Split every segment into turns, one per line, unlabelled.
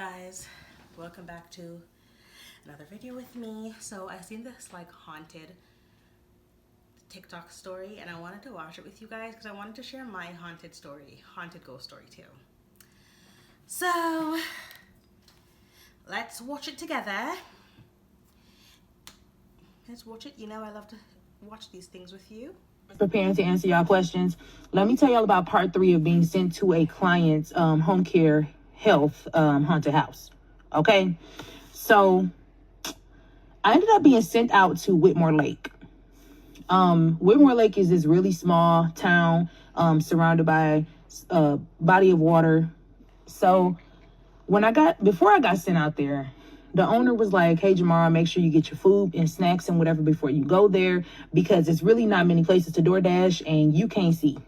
guys, welcome back to another video with me. So I seen this like haunted TikTok story and I wanted to watch it with you guys because I wanted to share my haunted ghost story too. So let's watch it together. Let's watch it. You know I love to watch these things with you.
Preparing to answer y'all questions. Let me tell y'all about part 3 of being sent to a client's home care health haunted house. Okay, so I ended up being sent out to Whitmore Lake. Whitmore Lake is this really small town surrounded by a body of water. So before I got sent out there, the owner was like, hey, Jamara, make sure you get your food and snacks and whatever before you go there, because it's really not many places to DoorDash and you can't see.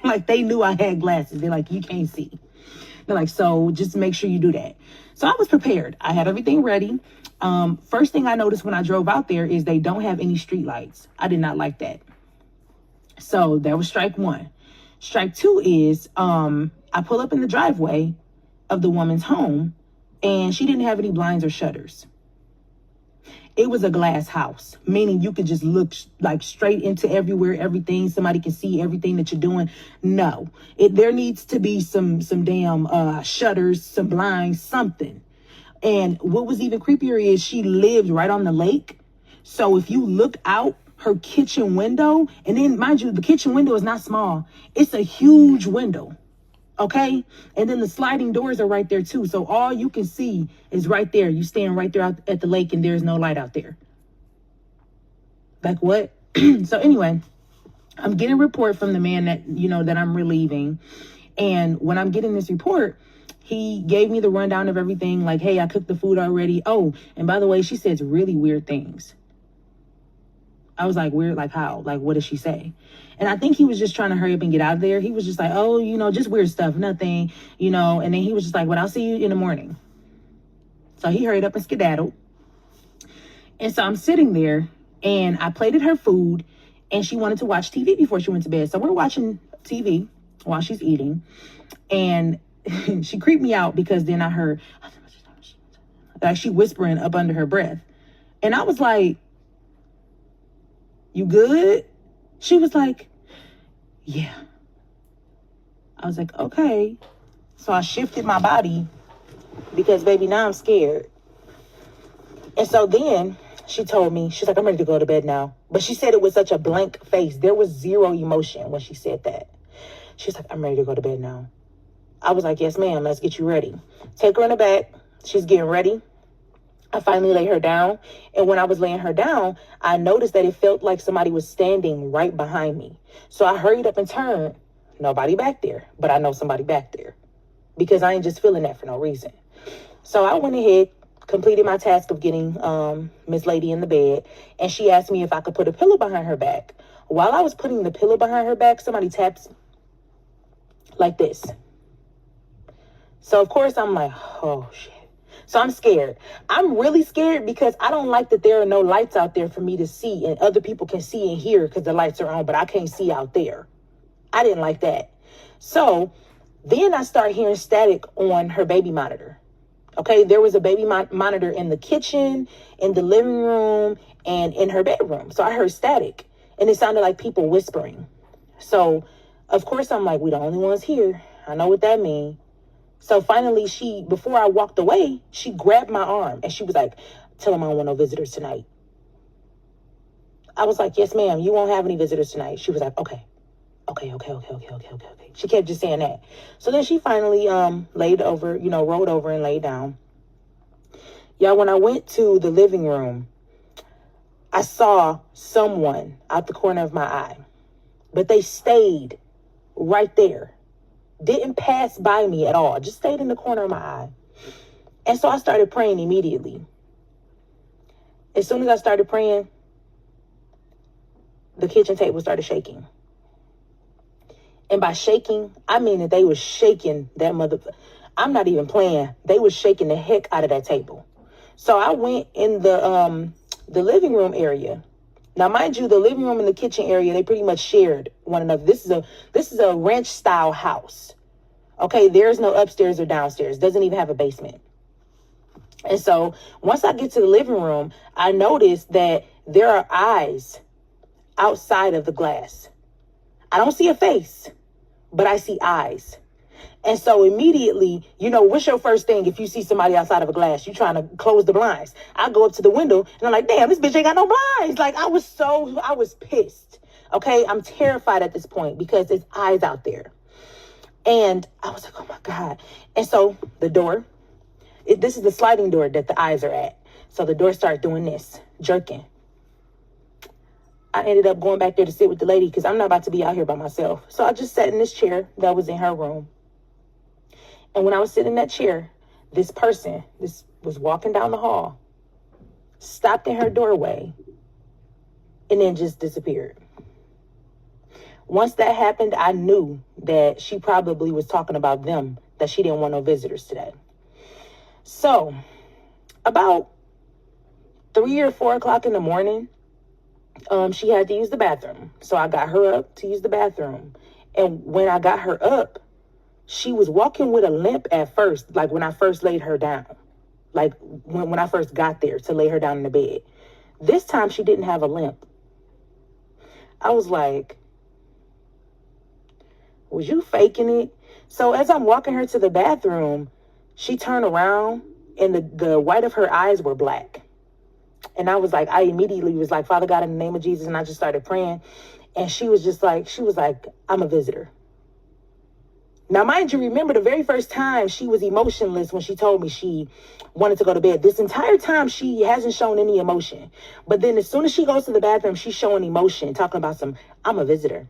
Like, they knew I had glasses. They're like, you can't see. They're like, so just make sure you do that. So I was prepared. I had everything ready. First thing I noticed when I drove out there is they don't have any street lights. I did not like that. So that was strike 1. Strike 2 is I pull up in the driveway of the woman's home and she didn't have any blinds or shutters. It was a glass house, meaning you could just look like straight into everything. Somebody can see everything that you're doing. No, there needs to be some damn shutters, some blinds, something. And what was even creepier is she lived right on the lake. So if you look out her kitchen window, and then mind you, the kitchen window is not small. It's a huge window. Okay. And then the sliding doors are right there too. So all you can see is right there. You stand right there out at the lake and there's no light out there. Like what? So anyway, I'm getting a report from the man that I'm relieving. And when I'm getting this report, he gave me the rundown of everything. Like, hey, I cooked the food already. Oh, and by the way, she says really weird things. I was like, weird, like how? Like, what did she say? And I think he was just trying to hurry up and get out of there. He was just like, oh, just weird stuff, nothing, And then he was just like, well, I'll see you in the morning. So he hurried up and skedaddled. And so I'm sitting there and I plated her food and she wanted to watch TV before she went to bed. So we're watching TV while she's eating. And she creeped me out because then I heard, like, she whispering up under her breath. And I was like, you good? She was like, yeah. I was like, okay. So I shifted my body because, baby, now I'm scared. And so then she told me, she's like, I'm ready to go to bed now. But she said it with such a blank face. There was zero emotion when she said that. She's like, I'm ready to go to bed now. I was like, yes, ma'am. Let's get you ready. Take her in the back. She's getting ready. I finally lay her down. And when I was laying her down, I noticed that it felt like somebody was standing right behind me. So I hurried up and turned. Nobody back there, but I know somebody back there because I ain't just feeling that for no reason. So I went ahead, completed my task of getting Miss Lady in the bed. And she asked me if I could put a pillow behind her back. While I was putting the pillow behind her back, somebody taps like this. So of course I'm like, oh shit. So I'm scared. I'm really scared because I don't like that there are no lights out there for me to see and other people can see and hear because the lights are on, but I can't see out there. I didn't like that. So then I start hearing static on her baby monitor. Okay, there was a baby monitor in the kitchen, in the living room, and in her bedroom. So I heard static and it sounded like people whispering. So of course I'm like, we the only ones here. I know what that means. So finally, before I walked away, she grabbed my arm and she was like, tell them I don't want no visitors tonight. I was like, yes, ma'am, you won't have any visitors tonight. She was like, okay. She kept just saying that. So then she finally rolled over and laid down. Y'all, when I went to the living room, I saw someone out the corner of my eye, but they stayed right there. Didn't pass by me at all. Just stayed in the corner of my eye. And so I started praying immediately. As soon as I started praying, the kitchen table started shaking. And by shaking, I mean that they were shaking that I'm not even playing. They were shaking the heck out of that table. So I went in the living room area. Now, mind you, the living room and the kitchen area, they pretty much shared one another. This is a ranch style house. Okay, there's no upstairs or downstairs. Doesn't even have a basement. And so once I get to the living room, I notice that there are eyes outside of the glass. I don't see a face, but I see eyes. And so immediately, you know, what's your first thing if you see somebody outside of a glass? You trying to close the blinds. I go up to the window and I'm like, damn, this bitch ain't got no blinds. Like, I was pissed. Okay, I'm terrified at this point because there's eyes out there. And I was like, oh my God. And so the door, this is the sliding door that the eyes are at. So the door started doing this, jerking. I ended up going back there to sit with the lady because I'm not about to be out here by myself. So I just sat in this chair that was in her room. And when I was sitting in that chair, this was walking down the hall, stopped in her doorway, and then just disappeared. Once that happened, I knew that she probably was talking about them, that she didn't want no visitors today. So about 3 or 4 o'clock in the morning, she had to use the bathroom. So I got her up to use the bathroom. And when I got her up, she was walking with a limp at first, like when I first laid her down, like when I first got there to lay her down in the bed. This time she didn't have a limp. I was like, was you faking it? So as I'm walking her to the bathroom, she turned around and the white of her eyes were black. And I immediately was like, Father God, in the name of Jesus. And I just started praying. And she was like, I'm a visitor. Now, mind you, remember the very first time she was emotionless when she told me she wanted to go to bed. This entire time, she hasn't shown any emotion. But then as soon as she goes to the bathroom, she's showing emotion, talking about I'm a visitor,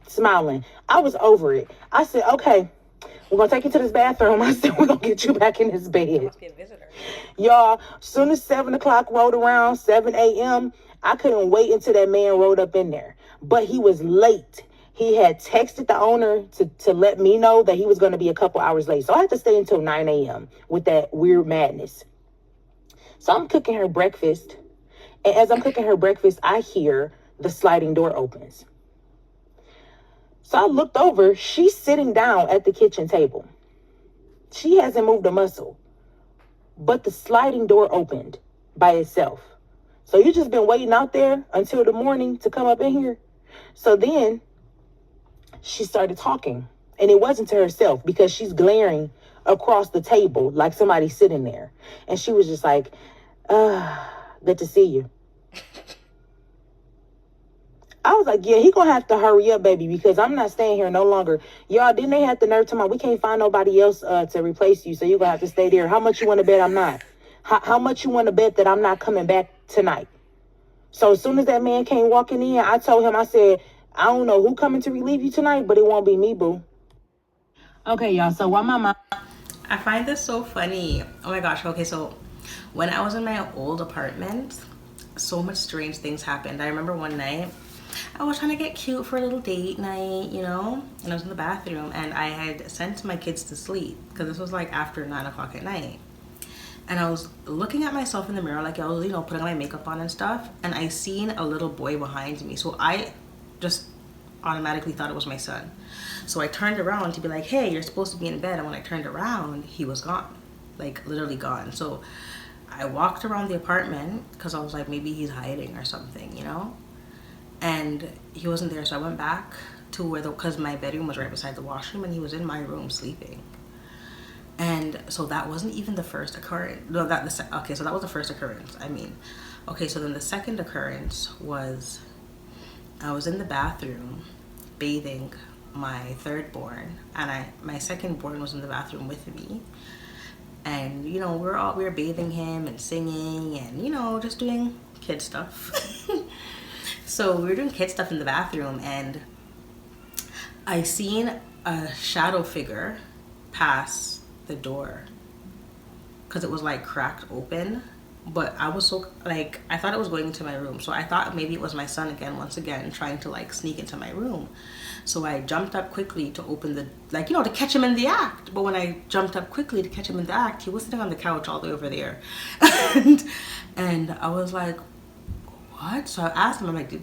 smiling. I was over it. I said, okay, we're going to take you to this bathroom. I said, we're going to get you back in this bed.
Must be a visitor.
Y'all, as soon as 7 o'clock rolled around, 7 a.m., I couldn't wait until that man rolled up in there. But he was late. He had texted the owner to let me know that he was going to be a couple hours late. So I had to stay until 9 a.m. with that weird madness. So I'm cooking her breakfast. And as I'm cooking her breakfast, I hear the sliding door opens. So I looked over. She's sitting down at the kitchen table. She hasn't moved a muscle. But the sliding door opened by itself. So you just been waiting out there until the morning to come up in here. So then she started talking, and it wasn't to herself because she's glaring across the table like somebody's sitting there. And she was just like, good to see you. I was like, yeah, he gonna have to hurry up, baby, because I'm not staying here no longer. Y'all, didn't they have the nerve to we can't find nobody else to replace you, so you're gonna have to stay there. How much you want to bet I'm not? How much you want to bet that I'm not coming back tonight? So as soon as that man came walking in, I told him, I said, I don't know who coming to relieve you tonight, but it won't be me, boo. Okay, y'all, so while my mom...
I find this so funny. Oh my gosh, okay, so when I was in my old apartment, so much strange things happened. I remember one night, I was trying to get cute for a little date night, you know, and I was in the bathroom and I had sent my kids to sleep because this was like after 9 o'clock at night. And I was looking at myself in the mirror, like I was, you know, putting my makeup on and stuff, and I seen a little boy behind me. So I just automatically thought it was my son. So I turned around to be like, hey, you're supposed to be in bed. And when I turned around, he was gone, like literally gone. So I walked around the apartment because I was like, maybe he's hiding or something, you know? And he wasn't there. So I went back to where because my bedroom was right beside the washroom and he was in my room sleeping. And so that wasn't even the first occurrence. No, okay, so that was the first occurrence. Okay, so then the second occurrence was I was in the bathroom bathing my third born, and my second born was in the bathroom with me. And you know, we were bathing him and singing and, you know, just doing kid stuff. So we were doing kid stuff in the bathroom, and I seen a shadow figure pass the door because it was like cracked open, but I was so like, I thought it was going into my room, so I thought maybe it was my son once again trying to like sneak into my room. So I jumped up quickly to open the, like, you know, to catch him in the act. But when I jumped up quickly to catch him in the act, he was sitting on the couch all the way over there. and I was like, what? So I asked him, I'm like, did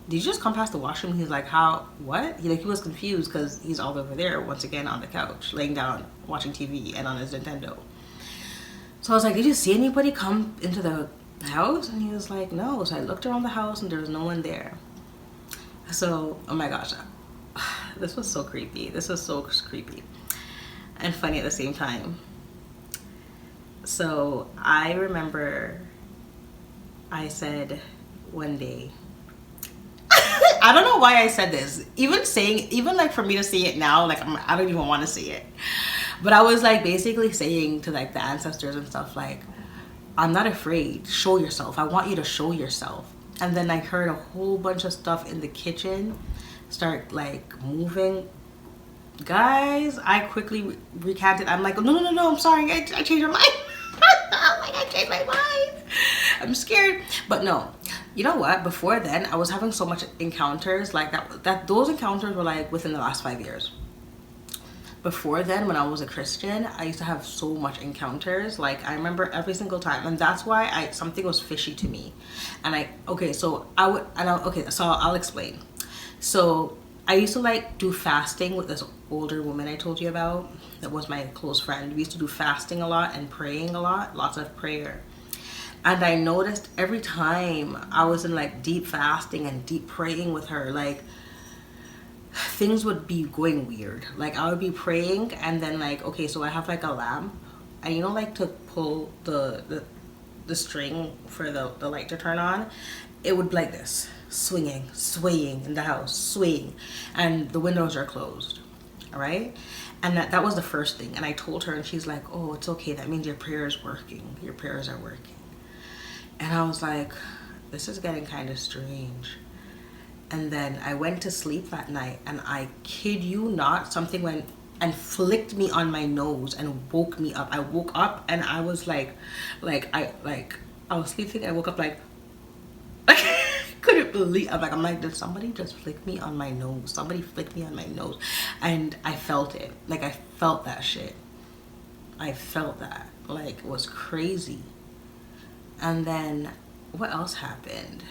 you just come past the washroom? He's like, how, what? He was confused because he's all over there once again on the couch, laying down, watching TV and on his Nintendo. So I was like, did you see anybody come into the house? And he was like, no. So I looked around the house and there was no one there. So, oh my gosh, this was so creepy. This was so creepy and funny at the same time. So I remember I said one day, I don't know why I said this. Even like for me to say it now, like I don't even want to say it. But I was like basically saying to like the ancestors and stuff, like, I'm not afraid. Show yourself. I want you to show yourself. And then I heard a whole bunch of stuff in the kitchen start like moving. Guys, I quickly recanted. I'm like, no, I'm sorry. I changed my mind. I'm like, I changed my mind. I'm scared. But no, you know what? Before then, I was having so much encounters like that. Those encounters were like within the last 5 years. Before then, when I was a Christian, I used to have so much encounters. Like I remember every single time, and that's why something was fishy to me. And so I'll explain. So I used to like do fasting with this older woman I told you about. That was my close friend. We used to do fasting a lot and praying a lot, lots of prayer. And I noticed every time I was in like deep fasting and deep praying with her, like things would be going weird. Like I would be praying and then like, okay, so I have like a lamp and like to pull the string for the light to turn on, it would be like this, swaying in the house, swaying, and the windows are closed. All right. And that was the first thing. And I told her and she's like, oh, it's okay. That means your prayer is working. Your prayers are working. And I was like, this is getting kind of strange. And then I went to sleep that night and I kid you not, something went and flicked me on my nose and woke me up. I woke up and I was I was sleeping. I woke up like, I couldn't believe. I'm like, did somebody just flick me on my nose? Somebody flicked me on my nose. And I felt it. Like I felt that shit. I felt that. Like it was crazy. And then what else happened?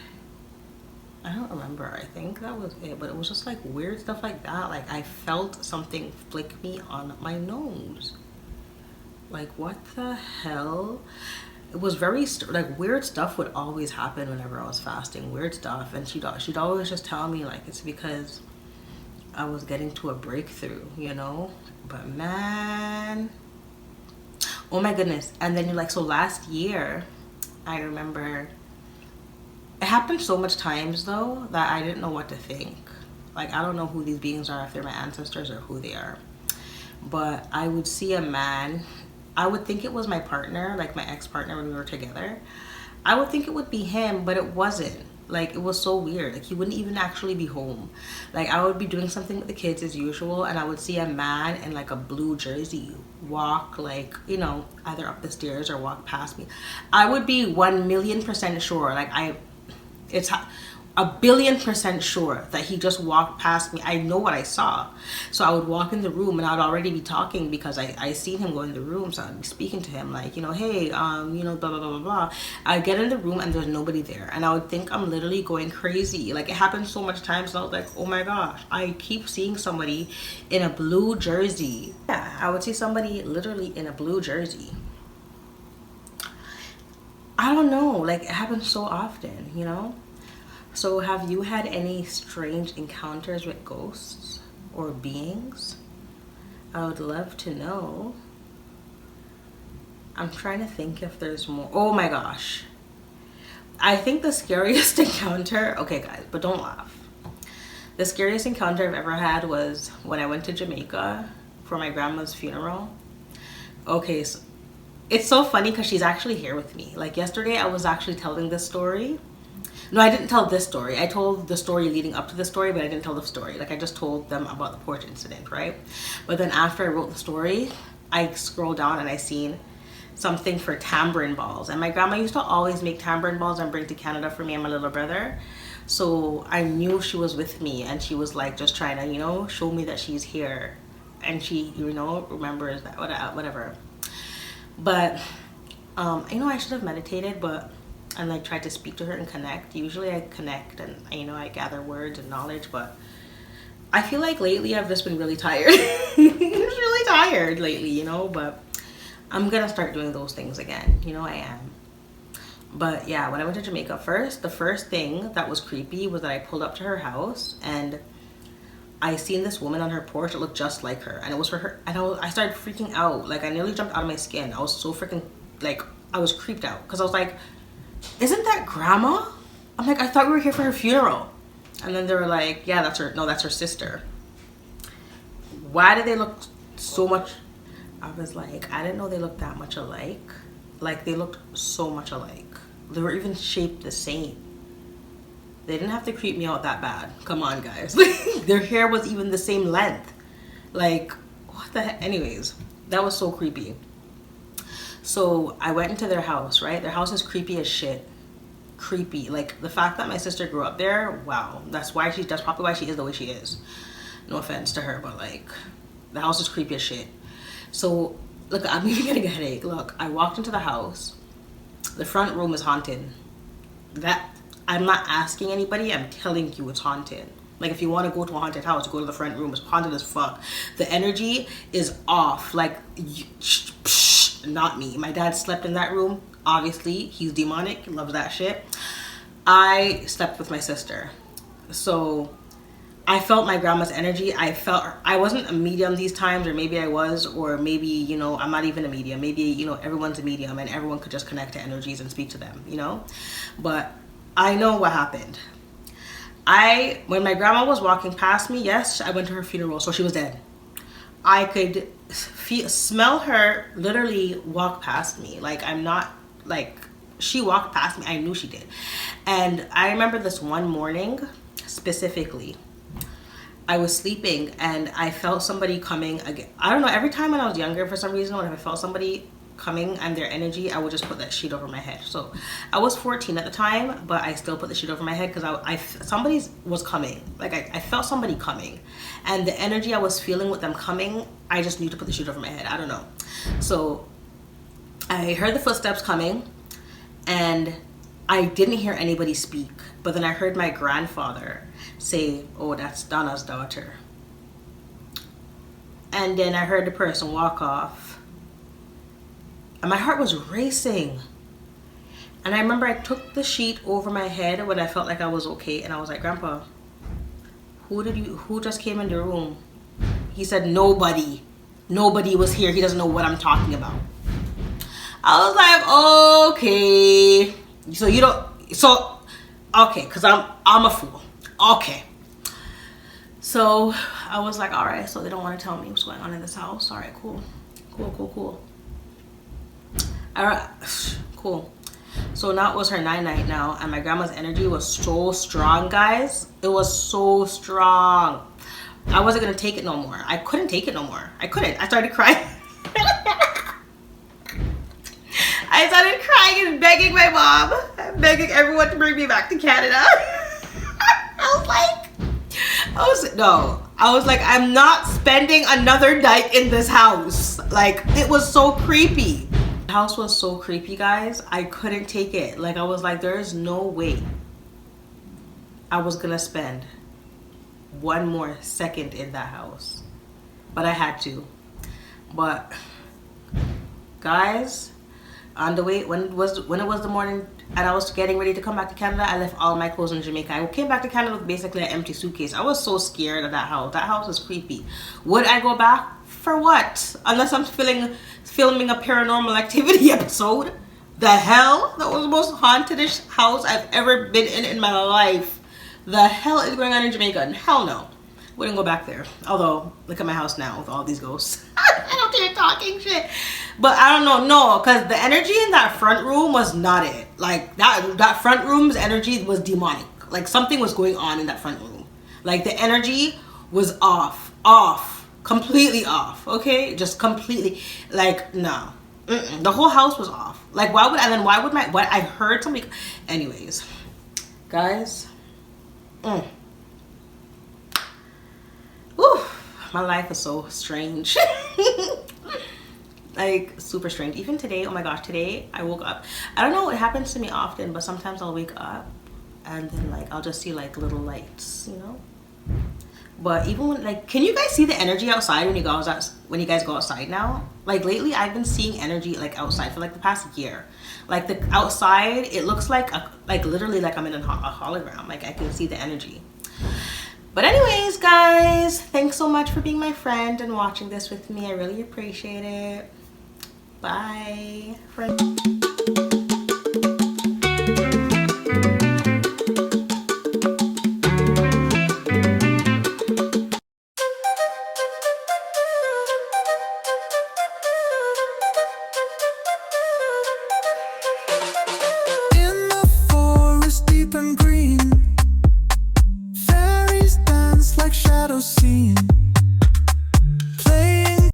I don't remember. I think that was it. But it was just like weird stuff like that. Like I felt something flick me on my nose. Like what the hell? It was very like weird stuff would always happen whenever I was fasting. Weird stuff, and she'd always just tell me like it's because I was getting to a breakthrough, But man, oh my goodness! And then so last year, I remember it happened so much times though that I didn't know what to think. Like I don't know who these beings are, if they're my ancestors or who they are. But I would see a man. I would think it was my partner, like my ex-partner when we were together. I would think it would be him, but it wasn't. Like, it was so weird. Like, he wouldn't even actually be home. Like, I would be doing something with the kids as usual, and I would see a man in, like, a blue jersey walk, like, either up the stairs or walk past me. I would be 1,000,000% sure. Like, it's 1,000,000,000% sure that he just walked past me. I know what I saw. So I would walk in the room and I'd already be talking because I seen him go in the room. So I'd be speaking to him like, hey, blah, blah, blah, blah, blah. I'd get in the room and there's nobody there. And I would think I'm literally going crazy. Like it happened so much times. And I was like, oh my gosh, I keep seeing somebody in a blue jersey. Yeah, I would see somebody literally in a blue jersey. I don't know. Like it happens so often, So have you had any strange encounters with ghosts or beings? I would love to know. I'm trying to think if there's more. Oh my gosh. I think the scariest encounter, okay guys, but don't laugh. The scariest encounter I've ever had was when I went to Jamaica for my grandma's funeral. Okay, so it's so funny because she's actually here with me. Like yesterday I was actually telling this story. No, I didn't tell this story. I told the story leading up to the story, but I didn't tell the story. Like I just told them about the porch incident, right? But then after I wrote the story, I scrolled down and I seen something for tambourine balls. And my grandma used to always make tambourine balls and bring to Canada for me and my little brother. So I knew she was with me and she was like just trying to, show me that she's here. And she, remembers that, whatever. But, I should have meditated, but and like try to speak to her and connect. Usually I connect and I gather words and knowledge, but I feel like lately I've just been really tired. Just really tired lately, but I'm gonna start doing those things again. You know I am. But yeah, when I went to Jamaica first, the first thing that was creepy was that I pulled up to her house and I seen this woman on her porch that looked just like her, and it was for her. And I started freaking out. Like I nearly jumped out of my skin. I was so freaking like I was creeped out because I was like, "Isn't that grandma?" I'm like, "I thought we were here for her funeral." And then they were like, "Yeah, that's her. No, that's her sister." Why did they look so much? I was like, I didn't know they looked that much alike. Like they looked so much alike. They were even shaped the same. They didn't have to creep me out that bad. Come on, guys. Their hair was even the same length. Like, what the heck? Anyways, that was so creepy. So I went into their house, right? Their house is creepy as shit. Creepy. Like the fact that my sister grew up there, wow. That's probably why she is the way she is. No offense to her, but like the house is creepy as shit. So look, I'm even getting a headache. Look, I walked into the house. The front room is haunted. That I'm not asking anybody, I'm telling you it's haunted. Like if you want to go to a haunted house, go to the front room. It's haunted as fuck. The energy is off. Like not me. My dad slept in that room. Obviously, he's demonic. He loves that shit. I slept with my sister. So I felt my grandma's energy. I wasn't a medium these times, or maybe I was, or maybe, you know, I'm not even a medium. Maybe, you know, everyone's a medium and everyone could just connect to energies and speak to them, you know? But I know what happened. When my grandma was walking past me, yes, I went to her funeral, so she was dead. I could smell her literally walk past me. Like, I'm not, like, she walked past me. I knew she did. And I remember this one morning, specifically, I was sleeping and I felt somebody coming again. I don't know, every time when I was younger, for some reason, when I felt somebody coming and their energy, I would just put that sheet over my head. So I was 14 at the time, but I still put the sheet over my head because somebody was coming. Like I felt somebody coming, and the energy I was feeling with them coming, I just need to put the sheet over my head. I don't know. So I heard the footsteps coming and I didn't hear anybody speak, but then I heard my grandfather say, "Oh, that's Donna's daughter." And then I heard the person walk off. And my heart was racing. And I remember I took the sheet over my head when I felt like I was okay. And I was like, "Grandpa, who just came in the room?" He said, "Nobody. Nobody was here. He doesn't know what I'm talking about." I was like, "Okay. So you don't, so, okay, because I'm a fool. Okay." So I was like, all right, so they don't want to tell me what's going on in this house. All right, cool. All right, cool. So now it was her night now, and my grandma's energy was so strong, guys. It was so strong. I wasn't gonna take it no more. I couldn't take it no more. I couldn't. I started crying. I started crying and begging my mom, begging everyone to bring me back to Canada. I was like, I'm not spending another night in this house. Like, it was so creepy. The house was so creepy, guys. I couldn't take it. Like, I was like, there is no way I was gonna spend one more second in that house. But I had to. But guys, on the way, when it was the morning and I was getting ready to come back to Canada, I left all my clothes in Jamaica. I came back to Canada with basically an empty suitcase. I was so scared of that house. That house is creepy. Would I go back? For what? Unless I'm filming a Paranormal Activity episode. The hell? That was the most haunted-ish house I've ever been in my life. The hell is going on in Jamaica? Hell no. Wouldn't go back there. Although, look at my house now with all these ghosts. I don't think you're talking shit. But I don't know, no, because the energy in that front room was not it. Like, that front room's energy was demonic. Like, something was going on in that front room. Like, the energy was off, completely off, okay? Just completely, like, no. The whole house was off. Like, why would I heard somebody, anyways, guys, whew, my life is so strange. Like, super strange. Even today, oh my gosh, today I woke up. I don't know, it happens to me often, but sometimes I'll wake up and then, like, I'll just see, like, little lights, you know? But even when, like, can you guys see the energy outside when you guys go outside now? Like lately, I've been seeing energy like outside for like the past year. Like the outside, it looks like literally like I'm in a hologram. Like I can see the energy. But anyways, guys, thanks so much for being my friend and watching this with me. I really appreciate it. Bye.
In the forest deep and green, fairies dance like shadows seen.